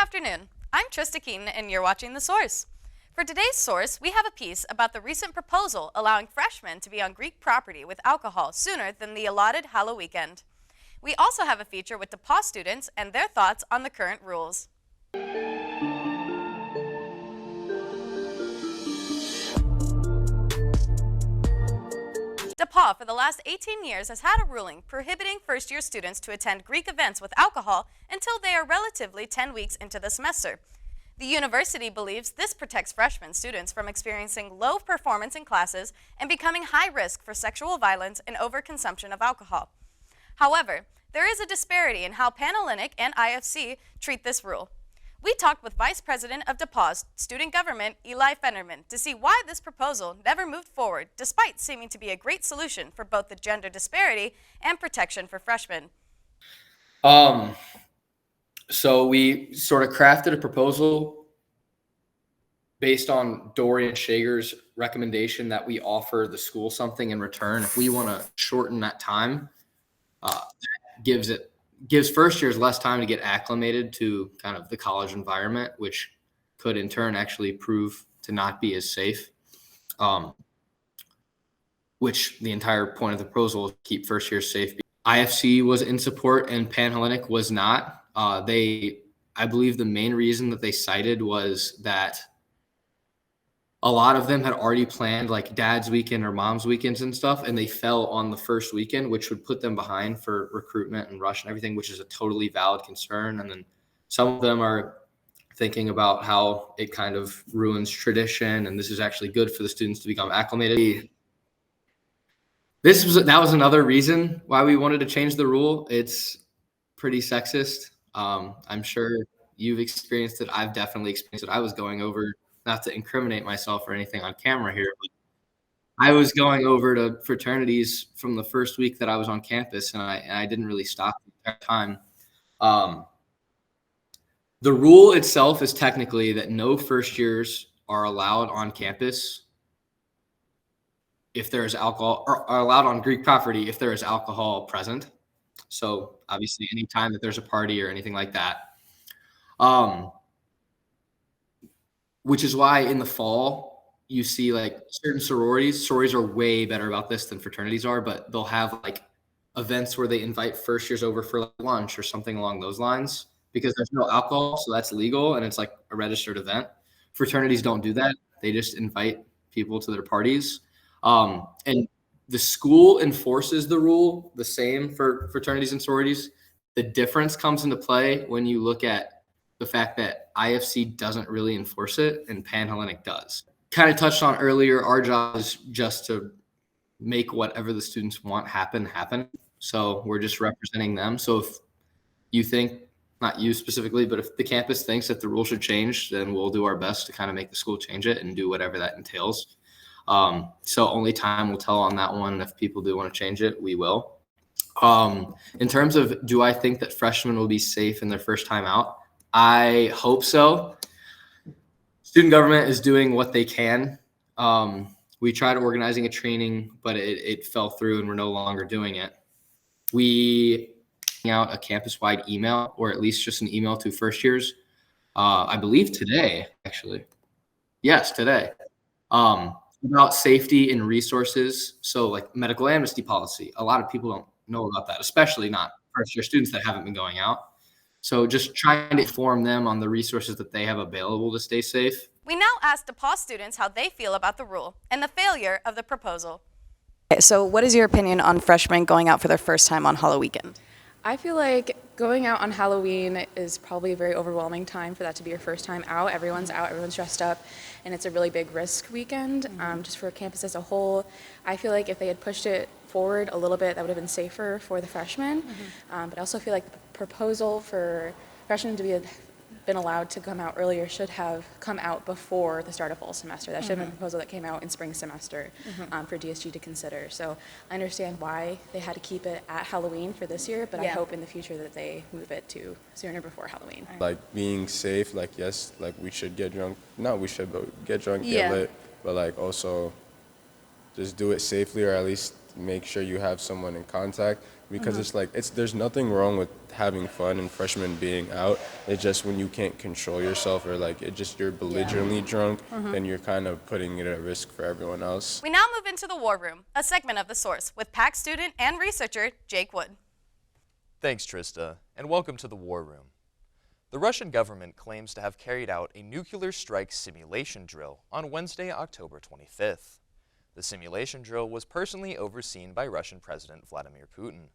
afternoon. I'm Trista Keaton, and you're watching The Source. For today's Source, we have a piece about the recent proposal allowing freshmen to be on Greek property with alcohol sooner than the allotted Halloweekend. We also have a feature with DePauw students and their thoughts on the current rules. DePauw, for the last 18 years, has had a ruling prohibiting first-year students to attend Greek events with alcohol until they are relatively 10 weeks into the semester. The university believes this protects freshman students from experiencing low performance in classes and becoming high risk for sexual violence and overconsumption of alcohol. However, there is a disparity in how Panhellenic and IFC treat this rule. We talked with Vice President of DePauw's Student Government, Eli Fennerman, to see why this proposal never moved forward, despite seeming to be a great solution for both the gender disparity and protection for freshmen. So we sort of crafted a proposal based on Dorian Shager's recommendation that we offer the school something in return. If we want to shorten that time, gives first years less time to get acclimated to kind of the college environment, which could in turn actually prove to not be as safe. Which the entire point of the proposal is to keep first years safe. IFC was in support and Panhellenic was not. I believe the main reason that they cited was that a lot of them had already planned like dad's weekend or mom's weekends and stuff, and they fell on the first weekend, which would put them behind for recruitment and rush and everything, which is a totally valid concern. And then some of them are thinking about how it kind of ruins tradition, and this is actually good for the students to become acclimated. That was another reason why we wanted to change the rule. It's pretty sexist. I'm sure you've experienced it. I've definitely experienced it. I was going over, not to incriminate myself or anything on camera here, but I was going over to fraternities from the first week that I was on campus, and I didn't really stop the entire time. The rule itself is technically that no first years are allowed on campus if there is alcohol, or are allowed on Greek property if there is alcohol present. So obviously anytime that there's a party or anything like that. Which is why in the fall you see like certain sororities are way better about this than fraternities are, but they'll have like events where they invite first years over for like lunch or something along those lines because there's no alcohol. So that's legal and it's like a registered event. Fraternities don't do that. They just invite people to their parties. And the school enforces the rule the same for fraternities and sororities. The difference comes into play when you look at the fact that IFC doesn't really enforce it and Panhellenic does. Kind of touched on earlier, our job is just to make whatever the students want happen. So we're just representing them. So if you think, not you specifically, but if the campus thinks that the rule should change, then we'll do our best to kind of make the school change it and do whatever that entails. So only time will tell on that one. If people do want to change it, we will. In terms of, do I think that freshmen will be safe in their first time out? I hope so. Student government is doing what they can. We tried organizing a training, but it fell through and we're no longer doing it. We out a campus-wide email, or at least just an email to first years. I believe today, actually. Yes, today. About safety and resources. So like medical amnesty policy. A lot of people don't know about that, especially not first-year students that haven't been going out. So just trying to inform them on the resources that they have available to stay safe. We now ask DePauw students how they feel about the rule and the failure of the proposal. Okay, so what is your opinion on freshmen going out for their first time on Halloweekend? I feel like going out on Halloween is probably a very overwhelming time for that to be your first time out. Everyone's out, everyone's dressed up, and it's a really big risk weekend just for campus as a whole. I feel like if they had pushed it forward a little bit, that would have been safer for the freshmen. But I also feel like the proposal for freshmen to been allowed to come out earlier should have come out before the start of fall semester. That should have been a proposal that came out in spring semester for DSG to consider. So I understand why they had to keep it at Halloween for this year, but I hope in the future that they move it to sooner before Halloween. Like being safe, like yes, like we should get drunk. Not we should, but get drunk, get lit. But like also just do it safely, or at least make sure you have someone in contact. because it's like there's nothing wrong with having fun and freshmen being out. It's just when you can't control yourself or like you're belligerently drunk, then you're kind of putting it at risk for everyone else. We now move into the War Room, a segment of The Source, with PAC student and researcher Jake Wood. Thanks, Trista, and welcome to the War Room. The Russian government claims to have carried out a nuclear strike simulation drill on Wednesday, October 25th. The simulation drill was personally overseen by Russian President Vladimir Putin.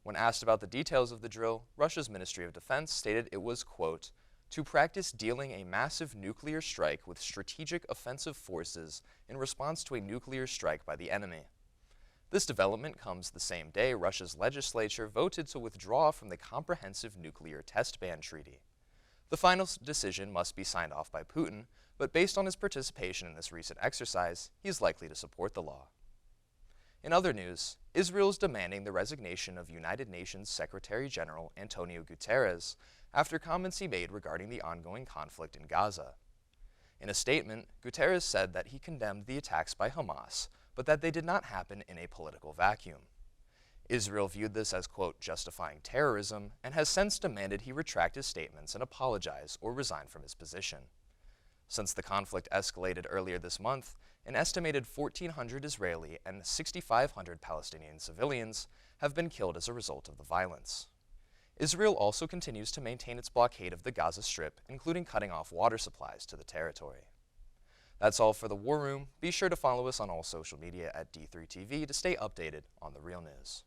When asked about the details of the drill, Russia's Ministry of Defense stated it was, quote, to practice dealing a massive nuclear strike with strategic offensive forces in response to a nuclear strike by the enemy. This development comes the same day Russia's legislature voted to withdraw from the Comprehensive Nuclear Test Ban Treaty. The final decision must be signed off by Putin, but based on his participation in this recent exercise, he is likely to support the law. In other news, Israel is demanding the resignation of United Nations Secretary General Antonio Guterres after comments he made regarding the ongoing conflict in Gaza. In a statement, Guterres said that he condemned the attacks by Hamas, but that they did not happen in a political vacuum. Israel viewed this as, quote, justifying terrorism, and has since demanded he retract his statements and apologize or resign from his position. Since the conflict escalated earlier this month, an estimated 1,400 Israeli and 6,500 Palestinian civilians have been killed as a result of the violence. Israel also continues to maintain its blockade of the Gaza Strip, including cutting off water supplies to the territory. That's all for the War Room. Be sure to follow us on all social media at D3TV to stay updated on the real news.